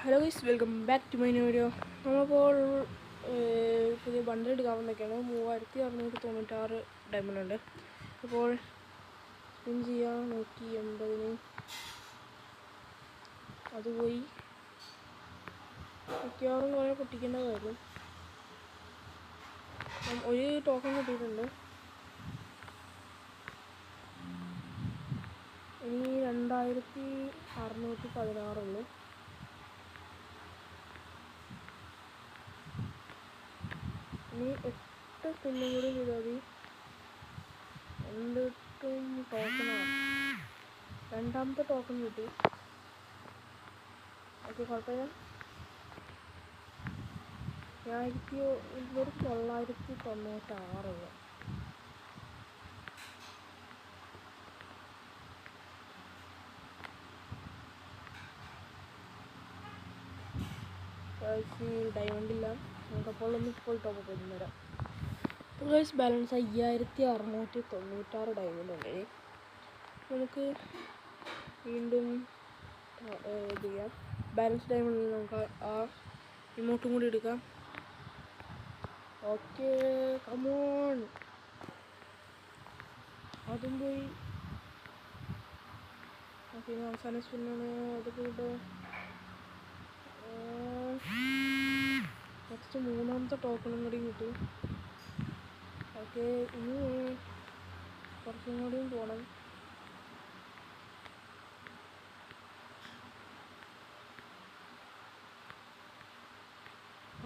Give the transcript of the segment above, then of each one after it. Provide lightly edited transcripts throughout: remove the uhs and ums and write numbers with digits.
Hello guys, welcome back to my new video. നമ്മളിപ്പോൾ പുതിയ ബണ്ടിൽ എടുക്കാൻ വന്നൊക്കെയാണ്. 3696 ഡയമണ്ട് ഉണ്ട്. അപ്പോൾ സ്പിൻ ചെയ്യാം. 180 അത് പോയി. മിക്കവാറും കുറേ പൊട്ടിക്കേണ്ടതായിരുന്നു. ഒരു ടോക്കൺ കിട്ടിയിട്ടുണ്ട്. ഇനി 2616 ഉള്ളു. ഇനി 8 സ്പിന്നും കൂടി ചെയ്താൽ മതി. എന്നിട്ടും ടോക്കണാണ്. രണ്ടാമത്തെ ടോക്കൺ കിട്ടി. ഓക്കെ, കുഴപ്പമില്ല. 996 ഡയമണ്ട് ഇല്ല. നമുക്കപ്പോൾ ഒന്ന് ഇപ്പോൾ ടോപ്പ് ചെയ്ത് തരാം. ഗൈസ്, ബാലൻസ് 5696 ഡയമണ്ട് ഉണ്ട്. നമുക്ക് വീണ്ടും ഇത് ചെയ്യാം. ബാലൻസ് ഡയമണ്ടിൽ നമുക്ക് ആ ഇമോട്ടും കൂടി എടുക്കാം. Okay, come on. അതും പോയി. ഓക്കെ, അവസാന സ്പിന്നാണ്. അത് പോയിട്ട് നെക്സ്റ്റ് മൂന്നാമത്തെ ടോക്കണും കൂടി കിട്ടി. ഓക്കെ, ഇനി കുറച്ചും കൂടിയും പോകണം.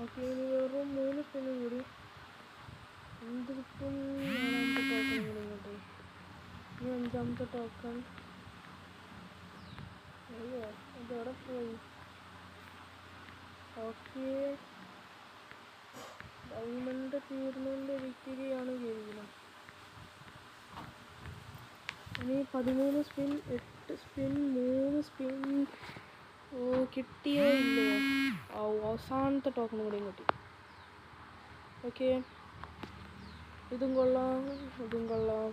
ഓക്കെ, ഇനി വെറും 3 സ്പിന്നും കൂടി. എന്ത് കിട്ടും? 4ാമത്തെ ടോക്കണും കൂടി കിട്ടി. ഇനി 5ാമത്തെ ടോക്കൺ. അയ്യോ, ഇതെവിടെ പോയി? ഓക്കെ, ഡയമണ്ട് തീർന്നുകൊണ്ടിരിക്കുകയാണ് ചെയ്യുന്നത്. ഇനി 13 സ്പിൻ, 8 സ്പിൻ, 3 സ്പിൻ. ഓ, കിട്ടിയോ ഇല്ലേ? അവസാനത്തെ ടോക്കൺ കൂടെയും കിട്ടി. ഓക്കെ, ഇതും കൊള്ളാം, ഇതും കൊള്ളാം.